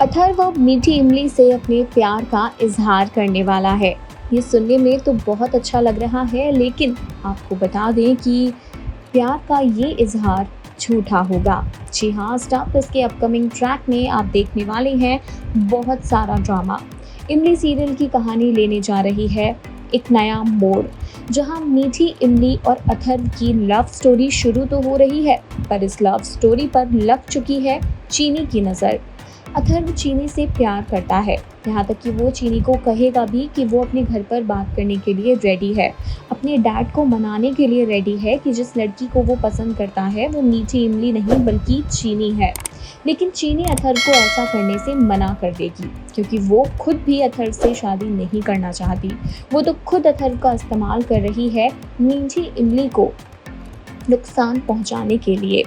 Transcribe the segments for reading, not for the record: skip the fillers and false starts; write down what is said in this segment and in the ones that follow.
अथर्व अब मीठी इमली से अपने प्यार का इजहार करने वाला है। ये सुनने में तो बहुत अच्छा लग रहा है, लेकिन आपको बता दें कि प्यार का ये इजहार झूठा होगा। जी हाँ, स्टार प्लस के अपकमिंग ट्रैक में आप देखने वाले हैं बहुत सारा ड्रामा। इमली सीरियल की कहानी लेने जा रही है एक नया मोड़, जहां मीठी इमली और अथर्व की लव स्टोरी शुरू तो हो रही है, पर इस लव स्टोरी पर लग चुकी है चीनी की नज़र। अथर्व चीनी से प्यार करता है, यहाँ तक कि वो चीनी को कहेगा भी कि वो अपने घर पर बात करने के लिए रेडी है, अपने डैड को मनाने के लिए रेडी है कि जिस लड़की को वो पसंद करता है वो मीठी इमली नहीं बल्कि चीनी है। लेकिन चीनी अथर्व को ऐसा करने से मना कर देगी, क्योंकि वो खुद भी अथर्व से शादी नहीं करना चाहती। वो तो खुद अथर्व का इस्तेमाल कर रही है मीठी इमली को नुकसान पहुंचाने के लिए।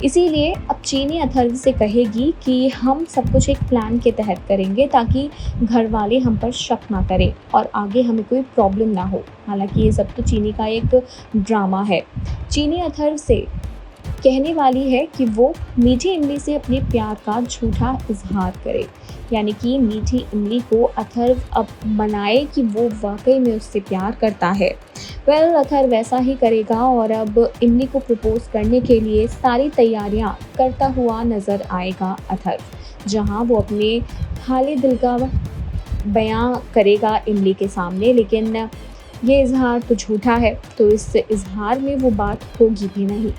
इसीलिए अब चीनी अथर्व से कहेगी कि हम सब कुछ एक प्लान के तहत करेंगे, ताकि घर वाले हम पर शक ना करें और आगे हमें कोई प्रॉब्लम ना हो। हालांकि ये सब तो चीनी का एक ड्रामा है। चीनी अथर्व से कहने वाली है कि वो मीठी इमली से अपने प्यार का झूठा इजहार करे, यानी कि मीठी इमली को अथर्व अब मनाए कि वो वाकई में उससे प्यार करता है। अथर्व वैसा ही करेगा और अब इमली को प्रपोज करने के लिए सारी तैयारियां करता हुआ नजर आएगा अथर्व, जहां वो अपने हाले दिल का बयां करेगा इमली के सामने। लेकिन ये इजहार तो झूठा है, तो इस इजहार में वो बात होगी भी नहीं।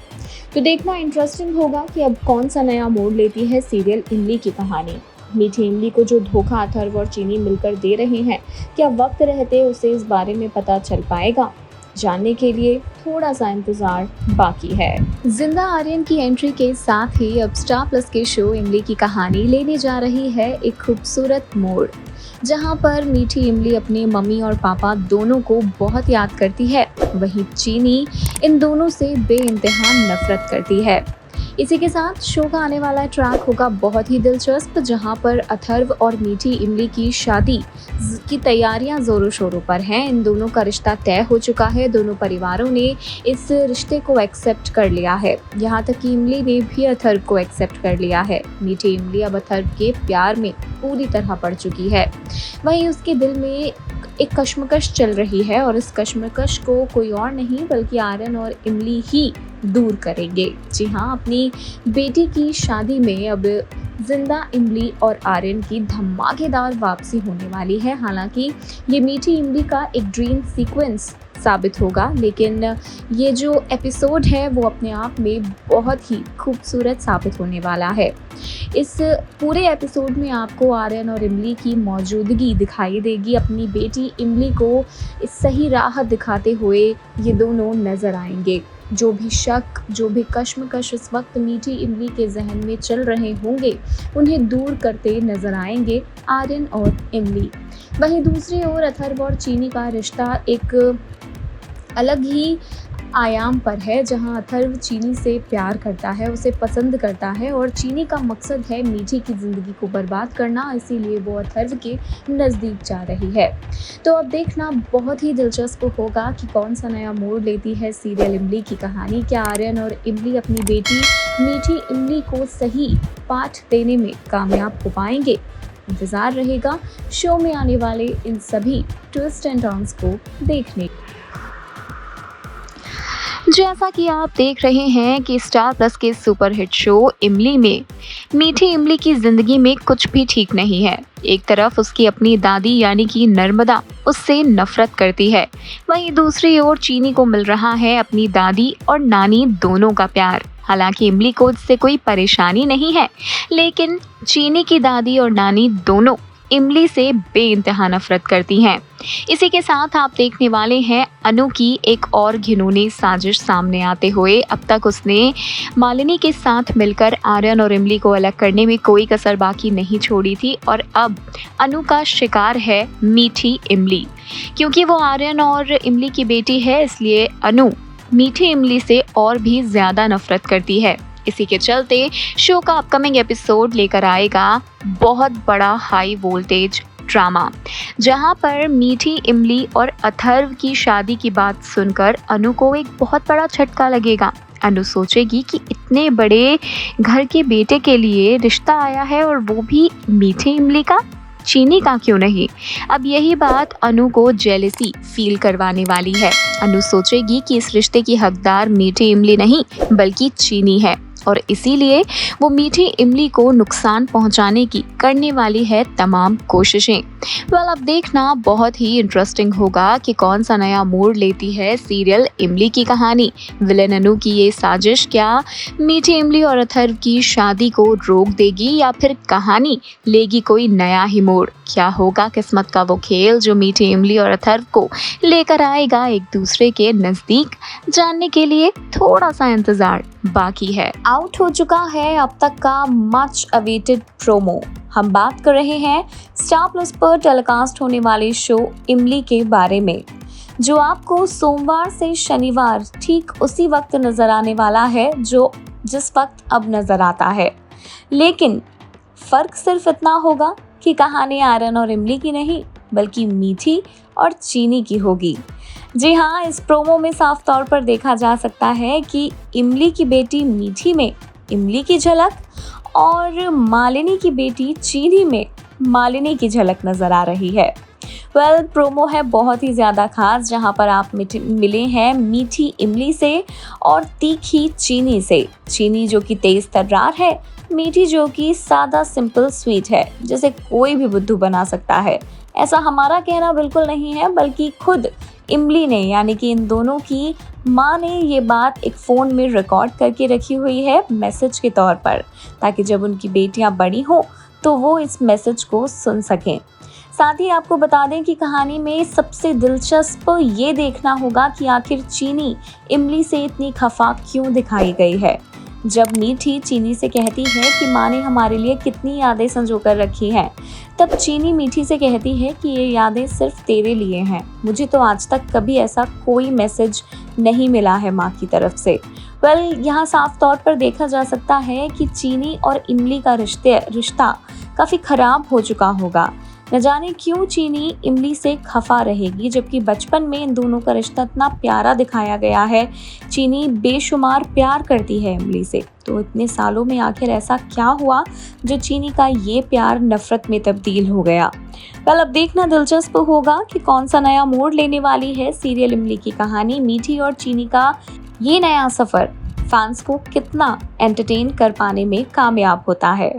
तो देखना इंटरेस्टिंग होगा कि अब कौन सा नया मोड़ लेती है सीरियल इमली की कहानी। मीठी इमली को जो धोखा अथर्व और चीनी मिलकर दे रहे हैं, क्या वक्त रहते उसे इस बारे में पता चल पाएगा? जानने के लिए थोड़ा सा इंतजार बाकी है। जिंदा आर्यन की एंट्री के साथ ही अब स्टार प्लस के शो इमली की कहानी लेने जा रही है एक खूबसूरत मोड़, जहां पर मीठी इमली अपने मम्मी और पापा दोनों को बहुत याद करती है, वहीं चीनी इन दोनों से बेइंतहा नफरत करती है। इसी के साथ शो का आने वाला ट्रैक होगा बहुत ही दिलचस्प, जहां पर अथर्व और मीठी इमली की शादी की तैयारियां जोरों शोरों पर हैं। इन दोनों का रिश्ता तय हो चुका है, दोनों परिवारों ने इस रिश्ते को एक्सेप्ट कर लिया है, यहाँ तक कि इमली ने भी अथर्व को एक्सेप्ट कर लिया है। मीठी इमली अब अथर्व के प्यार में पूरी तरह पड़ चुकी है। वहीं उसके दिल में एक कश्मकश चल रही है, और इस कश्मकश को कोई और नहीं बल्कि आर्यन और इमली ही दूर करेंगे। जी हाँ, अपनी बेटी की शादी में अब जिंदा इमली और आर्यन की धमाकेदार वापसी होने वाली है। हालांकि ये मीठी इमली का एक ड्रीम सीक्वेंस साबित होगा, लेकिन ये जो एपिसोड है वो अपने आप में बहुत ही खूबसूरत साबित होने वाला है। इस पूरे एपिसोड में आपको आर्यन और इमली की मौजूदगी दिखाई देगी। अपनी बेटी इमली को इस सही राह दिखाते हुए ये दोनों नजर आएंगे। जो भी शक, जो भी कश्मकश इस वक्त मीठी इमली के जहन में चल रहे होंगे, उन्हें दूर करते नजर आएंगे आर्यन और इमली। वहीं दूसरी ओर अथर्व और चीनी का रिश्ता एक अलग ही आयाम पर है, जहां अथर्व चीनी से प्यार करता है, उसे पसंद करता है, और चीनी का मकसद है मीठी की ज़िंदगी को बर्बाद करना, इसीलिए वो अथर्व के नज़दीक जा रही है। तो अब देखना बहुत ही दिलचस्प होगा कि कौन सा नया मोड़ लेती है सीरियल इमली की कहानी। क्या आर्यन और इमली अपनी बेटी मीठी इमली को सही पाठ देने में कामयाब हो पाएंगे? इंतज़ार रहेगा शो में आने वाले इन सभी ट्विस्ट एंड टर्न्स को देखने। जैसा कि आप देख रहे हैं कि स्टार प्लस के सुपरहिट शो इमली में मीठी इमली की जिंदगी में कुछ भी ठीक नहीं है। एक तरफ उसकी अपनी दादी यानी कि नर्मदा उससे नफरत करती है, वहीं दूसरी ओर चीनी को मिल रहा है अपनी दादी और नानी दोनों का प्यार। हालांकि इमली को इससे कोई परेशानी नहीं है, लेकिन चीनी की दादी और नानी दोनों इमली से बेइंतहा नफरत करती हैं। इसी के साथ आप देखने वाले हैं अनु की एक और घिनौनी साजिश सामने आते हुए। अब तक उसने मालिनी के साथ मिलकर आर्यन और इमली को अलग करने में कोई कसर बाकी नहीं छोड़ी थी, और अब अनु का शिकार है मीठी इमली। क्योंकि वो आर्यन और इमली की बेटी है, इसलिए अनु मीठी इमली से और भी ज्यादा नफरत करती है। इसी के चलते शो का अपकमिंग एपिसोड लेकर आएगा बहुत बड़ा हाई वोल्टेज ड्रामा, जहां पर मीठी इमली और अथर्व की शादी की बात सुनकर अनु को एक बहुत बड़ा झटका लगेगा। अनु सोचेगी कि इतने बड़े घर के बेटे के लिए रिश्ता आया है और वो भी मीठी इमली का, चीनी का क्यों नहीं। अब यही बात अनु को जेलसी फील करवाने वाली है। अनु सोचेगी कि इस रिश्ते की हकदार मीठी इमली नहीं बल्कि चीनी है और इसीलिए वो मीठी इमली को नुकसान पहुंचाने की करने वाली है तमाम कोशिशें। अब देखना बहुत ही इंटरेस्टिंग होगा कि कौन सा नया मोड़ लेती है सीरियल इमली की कहानी। विलेन अनु की ये साजिश क्या मीठी इमली और अथर्व की शादी को रोक देगी या फिर कहानी लेगी कोई नया ही मोड़। क्या होगा किस्मत का वो खेल जो मीठी इमली और अथर्व को लेकर आएगा एक दूसरे के नजदीक। जानने के लिए थोड़ा सा इंतजार बाकी है। आउट हो चुका है अब तक का मच अवेटेड प्रोमो। हम बात कर रहे हैं स्टार प्लस पर टेलीकास्ट होने वाले शो इमली के बारे में, जो आपको सोमवार से शनिवार ठीक उसी वक्त नजर आने वाला है जिस वक्त अब नजर आता है। लेकिन फर्क सिर्फ इतना होगा कि कहानी आयरन और इमली की नहीं बल्कि मीठी और चीनी की होगी। जी हाँ, इस प्रोमो में साफ तौर पर देखा जा सकता है कि इमली की बेटी मीठी में इमली की झलक और मालिनी की बेटी चीनी में मालिनी की झलक नजर आ रही है। प्रोमो है बहुत ही ज़्यादा खास, जहाँ पर आप मिले हैं मीठी इमली से और तीखी चीनी से। चीनी जो कि तेज तर्रार है, मीठी जो कि सादा सिंपल स्वीट है, जिसे कोई भी बुद्धू बना सकता है। ऐसा हमारा कहना बिल्कुल नहीं है, बल्कि खुद इमली ने यानी कि इन दोनों की माँ ने ये बात एक फ़ोन में रिकॉर्ड करके रखी हुई है मैसेज के तौर पर, ताकि जब उनकी बेटियाँ बड़ी हों तो वो इस मैसेज को सुन सकें। साथ ही आपको बता दें कि कहानी में सबसे दिलचस्प ये देखना होगा कि आखिर चीनी इमली से इतनी खफा क्यों दिखाई गई है। जब मीठी चीनी से कहती है कि माँ ने हमारे लिए कितनी यादें संजो कर रखी हैं, तब चीनी मीठी से कहती है कि ये यादें सिर्फ तेरे लिए हैं। मुझे तो आज तक कभी ऐसा कोई मैसेज नहीं मिला है माँ की तरफ से। यहाँ साफ तौर पर देखा जा सकता है कि चीनी और इमली का रिश्ता काफ़ी खराब हो चुका होगा। न जाने क्यों चीनी इमली से खफा रहेगी, जबकि बचपन में इन दोनों का रिश्ता इतना प्यारा दिखाया गया है। चीनी बेशुमार प्यार करती है इमली से, तो इतने सालों में आखिर ऐसा क्या हुआ जो चीनी का ये प्यार नफरत में तब्दील हो गया। अब देखना दिलचस्प होगा कि कौन सा नया मोड़ लेने वाली है सीरियल इमली की कहानी। मीठी और चीनी का ये नया सफ़र फैंस को कितना एंटरटेन कर पाने में कामयाब होता है।